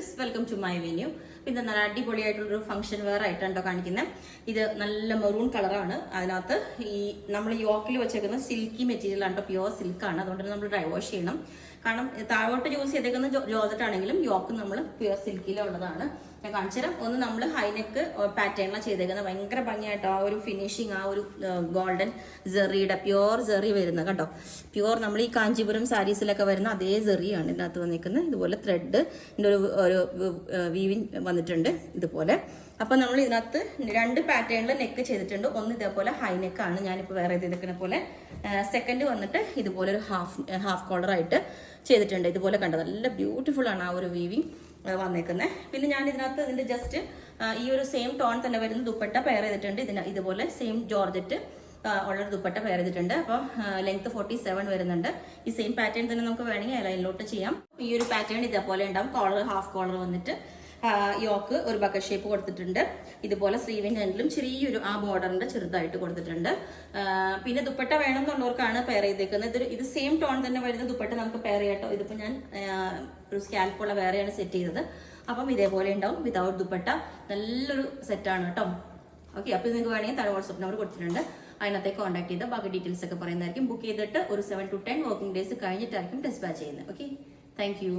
Friends, welcome to my venue. ഇത് നല്ല അടിപൊളിയായിട്ടുള്ളൊരു function wear ആയിട്ടാണ് കാണിക്കുന്നത്. ഇത് നല്ല മെറൂൺ കളറാണ്. അതിനകത്ത് ഈ നമ്മൾ യോക്കിൽ വെച്ചേക്കുന്ന സിൽക്കി മെറ്റീരിയൽ ആണ്, പ്യുവർ സിൽക്കാണ്. അതുകൊണ്ട് നമ്മൾ ഡ്രൈ വാഷ് ചെയ്യണം. കാരണം താഴോട്ട് യൂസ് ചെയ്തേക്കുന്ന ജോർജറ്റ് ആണെങ്കിലും യോക്ക് നമ്മൾ പ്യുവർ സിൽക്കിലുള്ളതാണ്. ഞാൻ കാണിച്ചു തരാം. ഒന്ന് നമ്മൾ ഹൈനെക്ക് പാറ്റേണിലാണ് ചെയ്തേക്കുന്നത്. ഭയങ്കര ഭംഗിയായിട്ട് ആ ഒരു ഫിനിഷിങ്, ആ ഒരു ഗോൾഡൻ ജെറിയുടെ പ്യുവർ ജെറി വരുന്നത് കണ്ടോ. പ്യുവർ നമ്മൾ ഈ കാഞ്ചീപുരം സാരീസിലൊക്കെ വരുന്ന അതേ ജെറിയാണ് ഇതിനകത്ത് വന്നിരിക്കുന്നത്. ഇതുപോലെ ത്രെഡ് ഒരു വീവിങ് വന്നിട്ടുണ്ട് ഇതുപോലെ. അപ്പം നമ്മൾ ഇതിനകത്ത് രണ്ട് പാറ്റേണിൽ നെക്ക് ചെയ്തിട്ടുണ്ട്. ഒന്ന് ഇതേപോലെ ഹൈനെക്കാണ് ഞാനിപ്പോൾ വേറെ ചെയ്തിരിക്കുന്ന പോലെ. സെക്കൻഡ് വന്നിട്ട് ഇതുപോലെ ഒരു ഹാഫ് കോളറായിട്ട് ചെയ്തിട്ടുണ്ട്. ഇതുപോലെ കണ്ടത് നല്ല ബ്യൂട്ടിഫുൾ ആണ് ആ ഒരു വീവിങ് വന്നേക്കുന്നത്. പിന്നെ ഞാൻ ഇതിന്റെ ജസ്റ്റ് ഈ ഒരു സെയിം ടോൺ തന്നെ വരുന്ന ദുപ്പട്ട പെയർ ചെയ്തിട്ടുണ്ട്. ഇതുപോലെ സെയിം ജോർജറ്റ് ഉള്ള ദുപ്പട്ട പെയർ ചെയ്തിട്ടുണ്ട്. അപ്പോൾ ലെങ്ത് 47 വരുന്നുണ്ട്. ഈ സെയിം പാറ്റേൺ തന്നെ നമുക്ക് വേണമെങ്കിൽ ലൈനിലോട്ട് ചെയ്യാം. ഈ ഒരു പാറ്റേൺ ഇതേപോലെ ഉണ്ടാവും. കോളർ ഹാഫ് കോളർ വന്നിട്ട് യോക്ക് ഒരു ബക്കറ്റ് ഷേപ്പ് കൊടുത്തിട്ടുണ്ട്. ഇതുപോലെ സ്ലീവിൻ്റെ എൻഡിലും ചെറിയൊരു ആ ബോർഡറിന്റെ ചെറുതായിട്ട് കൊടുത്തിട്ടുണ്ട്. പിന്നെ ദുപ്പട്ട വേണം എന്നുള്ളവർക്കാണ് പെയർ ചെയ്തേക്കുന്നത്. ഇത് സെയിം ടോൺ തന്നെ വരുന്ന ദുപ്പട്ട നമുക്ക് പെയർ ചെയ്യട്ടോ. ഇതിപ്പോൾ ഞാൻ ഒരു സ്കാൽപ്പുള്ള വേറെയാണ് സെറ്റ് ചെയ്തത്. അപ്പം ഇതേപോലെ ഉണ്ടാവും വിതൗട്ട് ദുപ്പട്ട. നല്ലൊരു സെറ്റാണ് കേട്ടോ. ഓക്കെ, അപ്പോൾ നിങ്ങൾക്ക് വേണമെങ്കിൽ താഴെ വാട്സ്ആപ്പ് നമ്പർ കൊടുത്തിട്ടുണ്ട്. അതിനകത്തേക്ക് കോൺടാക്ട് ചെയ്ത് ബാക്കി ഡീറ്റെയിൽസ് ഒക്കെ പറയുന്നതായിരിക്കും. ബുക്ക് ചെയ്തിട്ട് ഒരു 7 to 10 വർക്കിംഗ് ഡേയ്സ് കഴിഞ്ഞിട്ടായിരിക്കും ഡിസ്പാച്ച് ചെയ്യുന്നത്. Okay, thank you.